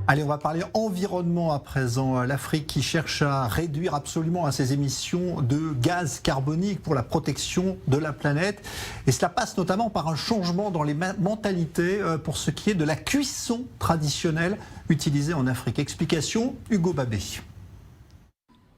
Allez, on va parler environnement à présent. L'Afrique qui cherche à réduire absolument ses émissions de gaz carbonique pour la protection de la planète. Et cela passe notamment par un changement dans les mentalités pour ce qui est de la cuisson traditionnelle utilisée en Afrique. Explication, Hugo Babé.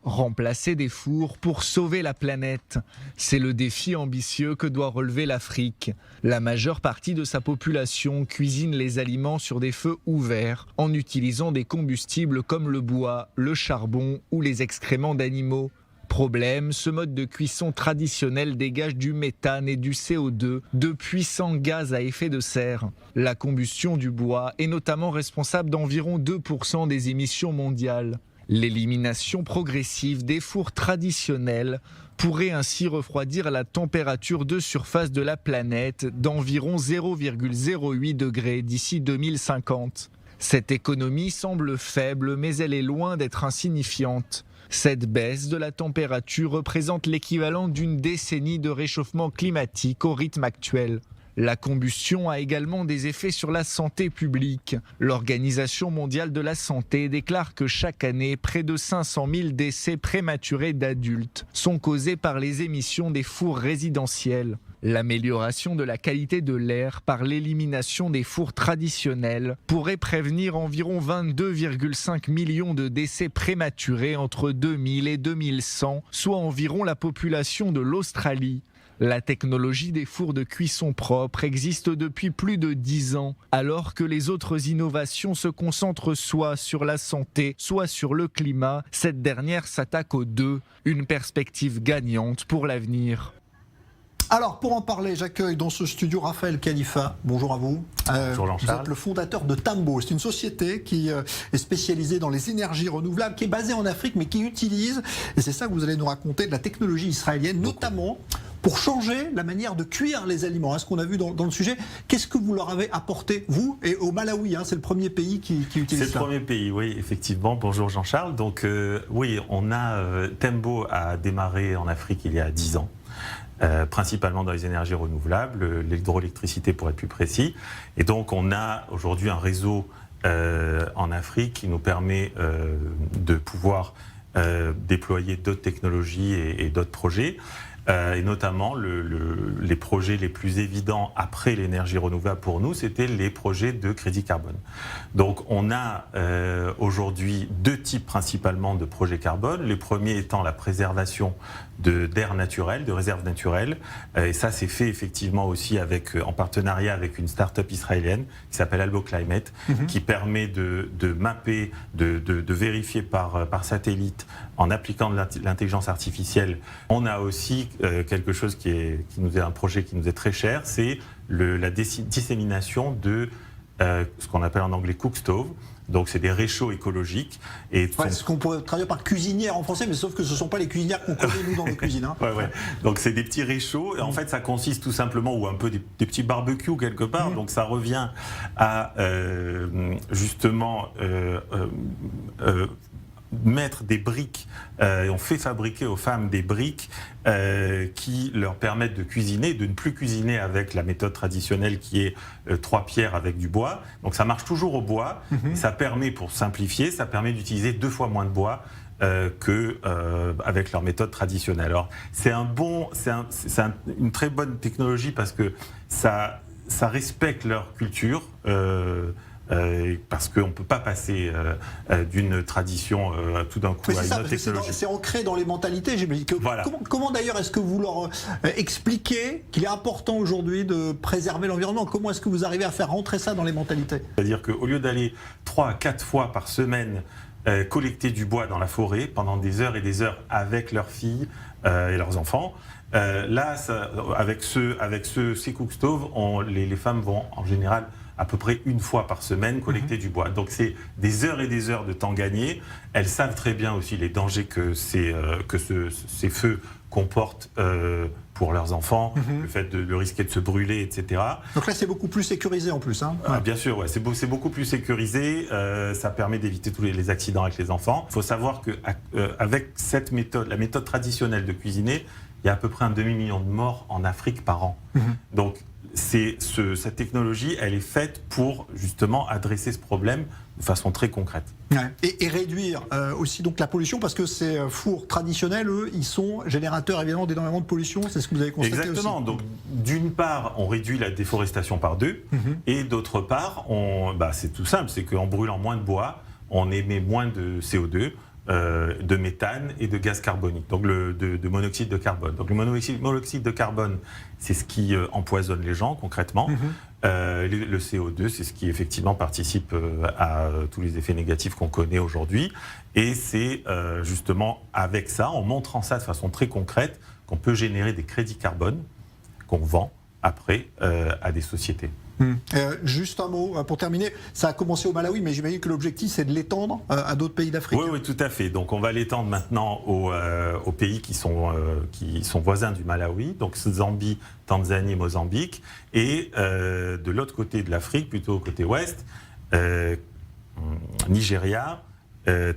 Remplacer des fours pour sauver la planète, c'est le défi ambitieux que doit relever l'Afrique. La majeure partie de sa population cuisine les aliments sur des feux ouverts en utilisant des combustibles comme le bois, le charbon ou les excréments d'animaux. Problème, ce mode de cuisson traditionnel dégage du méthane et du CO2, de puissants gaz à effet de serre. La combustion du bois est notamment responsable d'environ 2% des émissions mondiales. L'élimination progressive des fours traditionnels pourrait ainsi refroidir la température de surface de la planète d'environ 0,08 degrés d'ici 2050. Cette économie semble faible, mais elle est loin d'être insignifiante. Cette baisse de la température représente l'équivalent d'une décennie de réchauffement climatique au rythme actuel. La combustion a également des effets sur la santé publique. L'Organisation mondiale de la santé déclare que chaque année, près de 500 000 décès prématurés d'adultes sont causés par les émissions des fours résidentiels. L'amélioration de la qualité de l'air par l'élimination des fours traditionnels pourrait prévenir environ 22,5 millions de décès prématurés entre 2000 et 2100, soit environ la population de l'Australie. La technologie des fours de cuisson propre existe depuis plus de 10 ans, alors que les autres innovations se concentrent soit sur la santé, soit sur le climat. Cette dernière s'attaque aux deux, une perspective gagnante pour l'avenir. Alors, pour en parler, j'accueille dans ce studio Raphaël Khalifa. Bonjour à vous. Bonjour Jean-Charles. Vous êtes le fondateur de Tambo. C'est une société qui est spécialisée dans les énergies renouvelables, qui est basée en Afrique, mais qui utilise, et c'est ça que vous allez nous raconter, de la technologie israélienne, notamment pour changer la manière de cuire les aliments. Hein, ce qu'on a vu dans le sujet, qu'est-ce que vous leur avez apporté, vous, et au Malawi, hein, c'est le premier pays qui utilise ça. C'est le premier pays, oui, effectivement. Bonjour Jean-Charles. Donc oui, Tembo a démarré en Afrique il y a 10 ans. Principalement dans les énergies renouvelables, l'hydroélectricité pour être plus précis. Et donc on a aujourd'hui un réseau en Afrique qui nous permet de pouvoir déployer d'autres technologies et d'autres projets. Et notamment, les projets les plus évidents après l'énergie renouvelable pour nous, c'était les projets de crédit carbone. Donc on a aujourd'hui deux types principalement de projets carbone. Le premier étant la préservation d'air naturel, de réserves naturelles. Et ça, c'est fait effectivement aussi en partenariat avec une start-up israélienne qui s'appelle Albo Climate, qui permet de mapper, de vérifier par satellite en appliquant de l'intelligence artificielle. On a aussi quelque chose un projet qui nous est très cher, c'est la dissémination de ce qu'on appelle en anglais cook stove. Donc c'est des réchauds écologiques. C'est ce qu'on pourrait traduire par cuisinière en français, mais sauf que ce ne sont pas les cuisinières qu'on connaît nous dans nos cuisines. Hein. Ouais. Donc c'est des petits réchauds. Et en fait, ça consiste tout simplement, ou un peu des petits barbecues quelque part. Donc ça revient à justement mettre des briques, et on fait fabriquer aux femmes des briques qui leur permettent de cuisiner, de ne plus cuisiner avec la méthode traditionnelle qui est 3 pierres avec du bois. Donc ça marche toujours au bois, et ça permet, pour simplifier, ça permet d'utiliser 2 fois moins de bois qu'avec leur méthode traditionnelle. Alors c'est une très bonne technologie parce que ça respecte leur culture. Parce qu'on ne peut pas passer d'une tradition tout d'un coup à une autre technologie. C'est ancré dans les mentalités. Voilà. Comment d'ailleurs est-ce que vous leur expliquez qu'il est important aujourd'hui de préserver l'environnement? Comment est-ce que vous arrivez à faire rentrer ça dans les mentalités? C'est-à-dire qu'au lieu d'aller 3 à 4 fois par semaine collecter du bois dans la forêt pendant des heures et des heures avec leurs filles et leurs enfants, là, avec ces cook stoves, les femmes vont en général à peu près 1 fois par semaine collecter du bois. Donc c'est des heures et des heures de temps gagné. Elles savent très bien aussi les dangers que ces feux comportent pour leurs enfants, le fait de risquer de se brûler, etc. Donc là, c'est beaucoup plus sécurisé en plus. Hein. Bien sûr, ouais, c'est beaucoup plus sécurisé. Ça permet d'éviter tous les accidents avec les enfants. Il faut savoir qu'avec cette méthode, la méthode traditionnelle de cuisiner, il y a à peu près un demi-million de morts en Afrique par an. Donc cette technologie, elle est faite pour justement adresser ce problème de façon très concrète. Ouais. Et réduire aussi donc la pollution, parce que ces fours traditionnels, eux, ils sont générateurs évidemment d'énormément de pollution, c'est ce que vous avez constaté. Exactement. aussi. Donc, d'une part, on réduit la déforestation par 2, et d'autre part, c'est tout simple, c'est qu'en brûlant moins de bois, on émet moins de CO2, de méthane et de gaz carbonique, donc de monoxyde de carbone. Donc le monoxyde de carbone, c'est ce qui empoisonne les gens concrètement. Le CO2, c'est ce qui effectivement participe à tous les effets négatifs qu'on connaît aujourd'hui. Et c'est justement avec ça, en montrant ça de façon très concrète, qu'on peut générer des crédits carbone qu'on vend après à des sociétés. Juste un mot pour terminer, ça a commencé au Malawi, mais j'imagine que l'objectif c'est de l'étendre à d'autres pays d'Afrique. Oui, tout à fait. Donc on va l'étendre maintenant aux pays qui sont voisins du Malawi, donc Zambie, Tanzanie, Mozambique, et de l'autre côté de l'Afrique, plutôt côté ouest, Nigeria,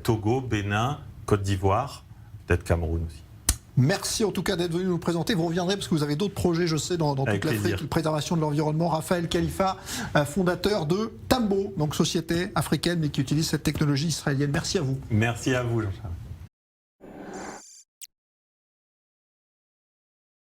Togo, Bénin, Côte d'Ivoire, peut-être Cameroun aussi. Merci en tout cas d'être venu nous présenter. Vous reviendrez parce que vous avez d'autres projets, je sais, dans toute l'Afrique, préservation de l'environnement. Raphaël Khalifa, fondateur de Tambo, donc société africaine, mais qui utilise cette technologie israélienne. Merci à vous. Merci à vous, Jean-Charles.